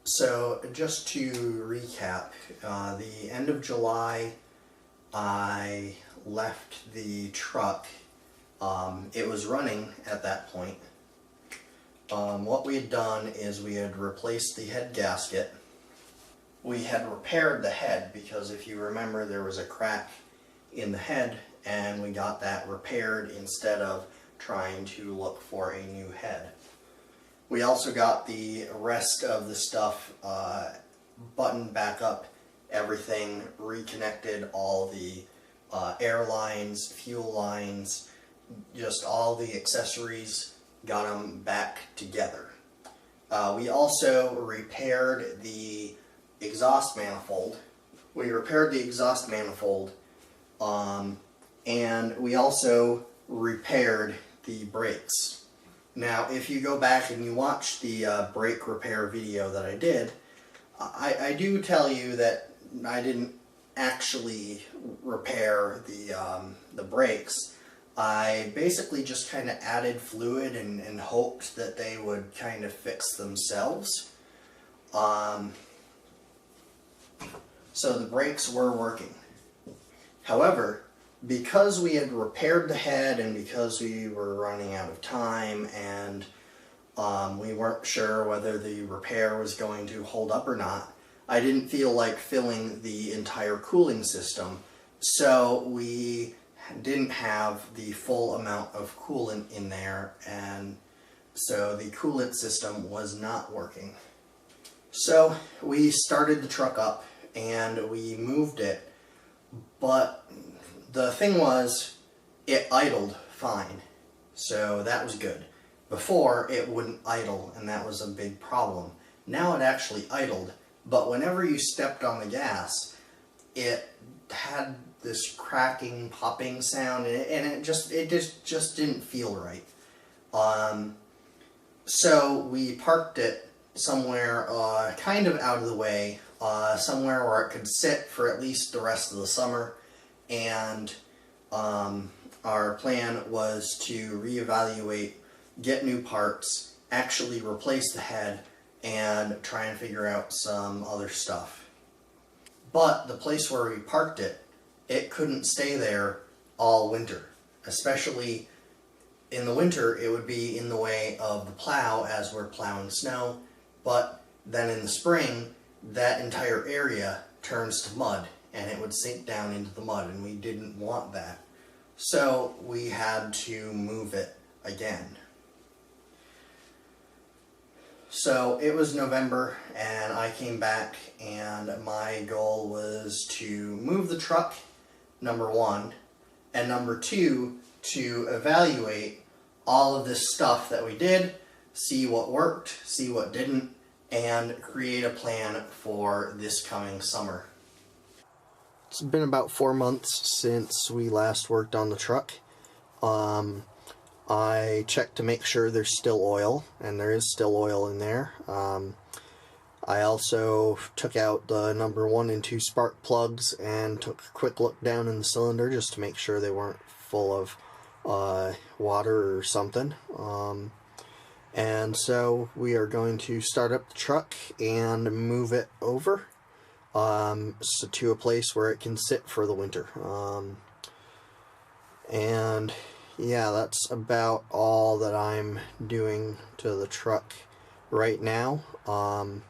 So just to recap, the end of July I left the truck. It was running at that point. What we had done is we had replaced the head gasket. We had repaired the head because if you remember there was a crack in the head, and we got that repaired instead of trying to look for a new head. We also got the rest of the stuff buttoned back up, everything reconnected, all the air lines, fuel lines, just all the accessories, got them back together. We also repaired the exhaust manifold. And we also repaired the brakes. Now, if you go back and you watch the brake repair video that I did, I do tell you that I didn't actually repair the brakes. I basically just kind of added fluid and hoped that they would kind of fix themselves. So the brakes were working. However, because we had repaired the head and because we were running out of time and we weren't sure whether the repair was going to hold up or not, I didn't feel like filling the entire cooling system, so we didn't have the full amount of coolant in there, and so the coolant system was not working. So we started the truck up and we moved it, but the thing was, it idled fine, so that was good. Before, it wouldn't idle, and that was a big problem. Now it actually idled, but whenever you stepped on the gas, it had this cracking, popping sound, and it just didn't feel right. So we parked it somewhere kind of out of the way, somewhere where it could sit for at least the rest of the summer. And our plan was to reevaluate, get new parts, actually replace the head, and try and figure out some other stuff. But the place where we parked it, it couldn't stay there all winter. Especially in the winter, it would be in the way of the plow as we're plowing snow, but then in the spring, that entire area turns to mud, and it would sink down into the mud, and we didn't want that. So we had to move it again. So it was November, and I came back, and my goal was to move the truck, number one, and number two, to evaluate all of this stuff that we did, see what worked, see what didn't, and create a plan for this coming summer. It's been about 4 months since we last worked on the truck. I checked to make sure there's still oil, and there is still oil in there. I also took out the number 1 and 2 spark plugs and took a quick look down in the cylinder just to make sure they weren't full of water or something. And so we are going to start up the truck and move it over so to a place where it can sit for the winter. And yeah, that's about all that I'm doing to the truck right now. I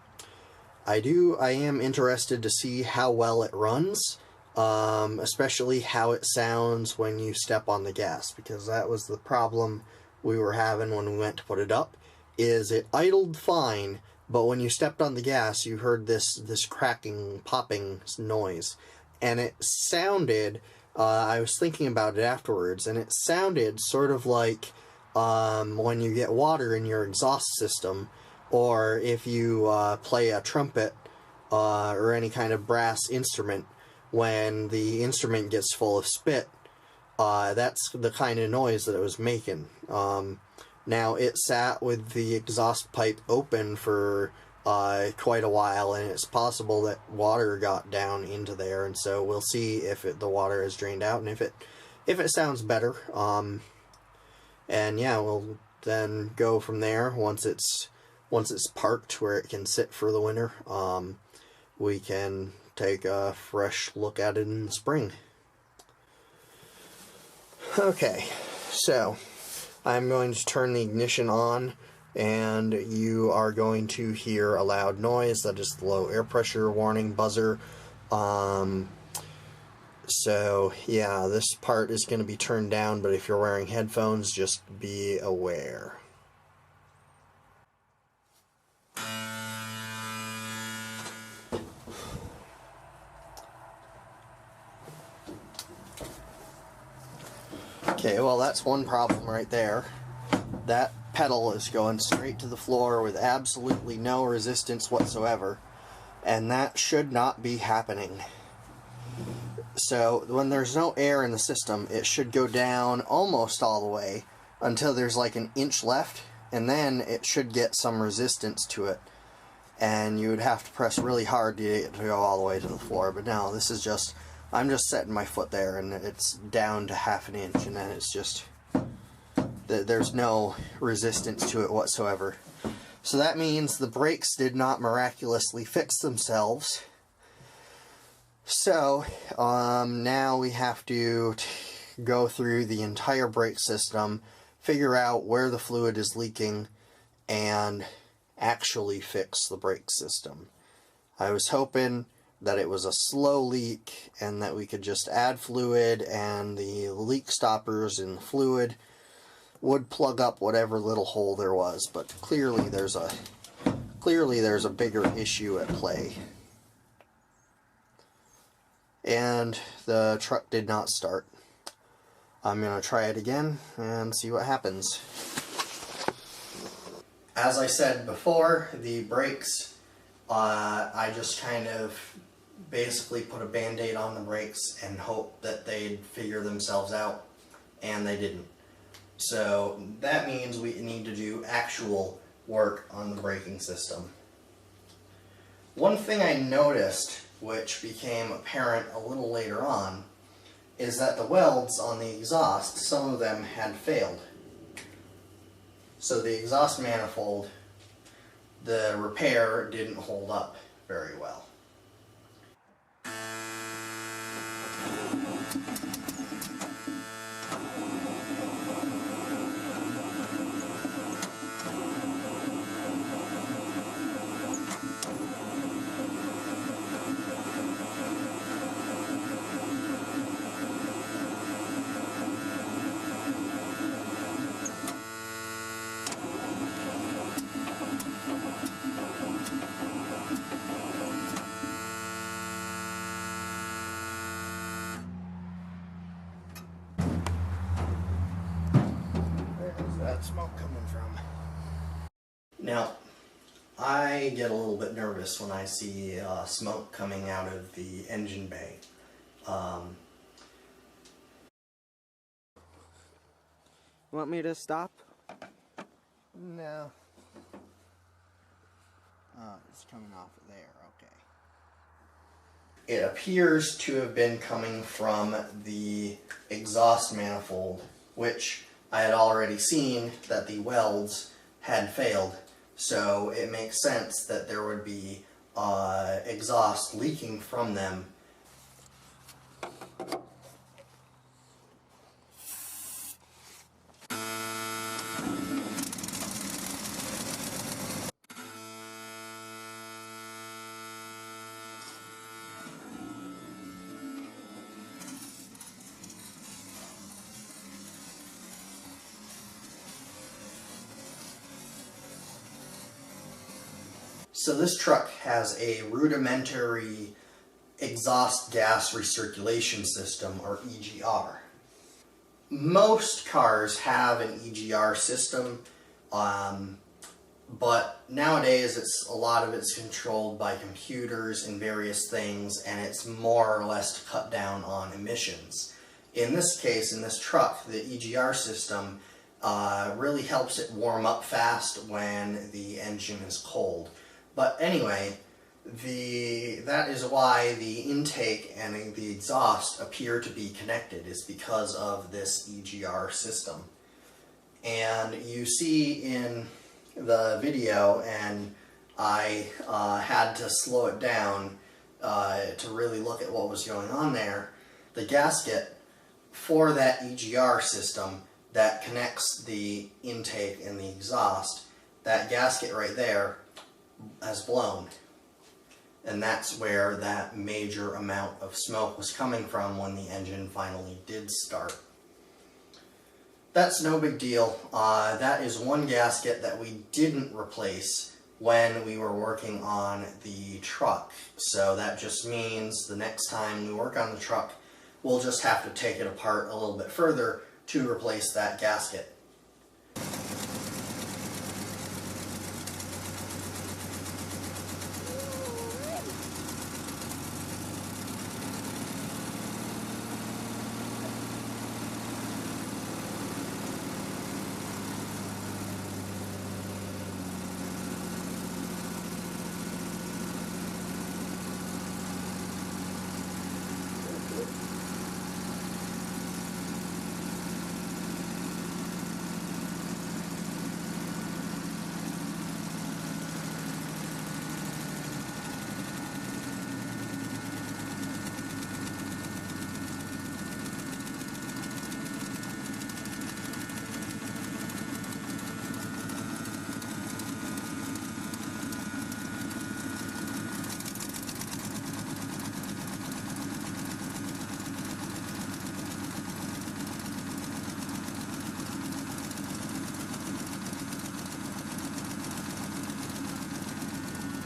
am interested to see how well it runs, especially how it sounds when you step on the gas, because that was the problem we were having when we went to put it up, is it idled fine, but when you stepped on the gas, you heard this cracking, popping noise. And it sounded, I was thinking about it afterwards, and it sounded sort of like when you get water in your exhaust system, or if you play a trumpet or any kind of brass instrument, when the instrument gets full of spit. That's the kind of noise that it was making. Now, it sat with the exhaust pipe open for quite a while, and it's possible that water got down into there, and so we'll see if the water is drained out, and if it sounds better. And yeah, we'll then go from there once it's once it's parked where it can sit for the winter, we can take a fresh look at it in the spring. Okay, so I'm going to turn the ignition on, and you are going to hear a loud noise. That is the low air pressure warning buzzer. So yeah, this part is going to be turned down, but if you're wearing headphones, just be aware. Okay, well, that's one problem right there. That pedal is going straight to the floor with absolutely no resistance whatsoever, and that should not be happening. So when there's no air in the system, it should go down almost all the way until there's like an inch left, and then it should get some resistance to it, and you would have to press really hard to get it to go all the way to the floor. But now this is just, I'm just setting my foot there and it's down to half an inch, and then it's just, there's no resistance to it whatsoever. So that means the brakes did not miraculously fix themselves. So now we have to go through the entire brake system, figure out where the fluid is leaking, and actually fix the brake system. I was hoping that it was a slow leak and that we could just add fluid and the leak stoppers in the fluid would plug up whatever little hole there was, but clearly there's a bigger issue at play. And the truck did not start. I'm going to try it again and see what happens. As I said before, the brakes, I just kind of basically put a band-aid on the brakes and hope that they'd figure themselves out, and they didn't. So that means we need to do actual work on the braking system. One thing I noticed, which became apparent a little later on, is that the welds on the exhaust, some of them had failed. So the exhaust manifold, the repair didn't hold up very well. That smoke coming from? Now, I get a little bit nervous when I see smoke coming out of the engine bay. Want me to stop? No. It's coming off of there, okay. It appears to have been coming from the exhaust manifold, which I had already seen that the welds had failed, so it makes sense that there would be exhaust leaking from them. So this truck has a rudimentary exhaust gas recirculation system, or EGR. Most cars have an EGR system, but nowadays a lot of it's controlled by computers and various things, and it's more or less to cut down on emissions. In this case, in this truck, the EGR system really helps it warm up fast when the engine is cold. But anyway, that is why the intake and the exhaust appear to be connected, is because of this EGR system. And you see in the video and I had to slow it down to really look at what was going on there, the gasket for that EGR system that connects the intake and the exhaust, that gasket right there has blown. And that's where that major amount of smoke was coming from when the engine finally did start. That's no big deal. That is one gasket that we didn't replace when we were working on the truck. So that just means the next time we work on the truck, we'll just have to take it apart a little bit further to replace that gasket.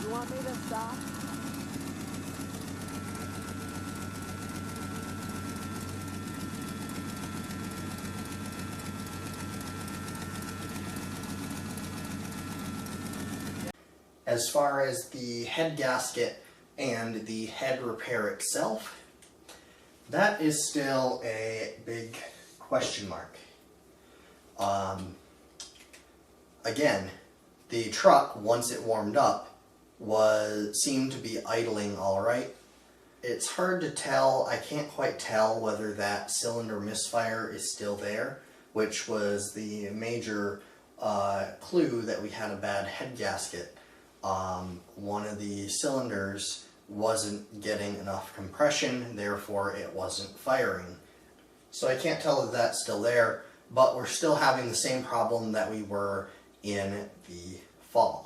You want me to stop? As far as the head gasket and the head repair itself, that is still a big question mark. Again, the truck, once it warmed up, seemed to be idling all right. It's hard to tell. I can't quite tell whether that cylinder misfire is still there, which was the major clue that we had a bad head gasket. One of the cylinders wasn't getting enough compression, therefore it wasn't firing. So I can't tell if that's still there, but we're still having the same problem that we were in the fall.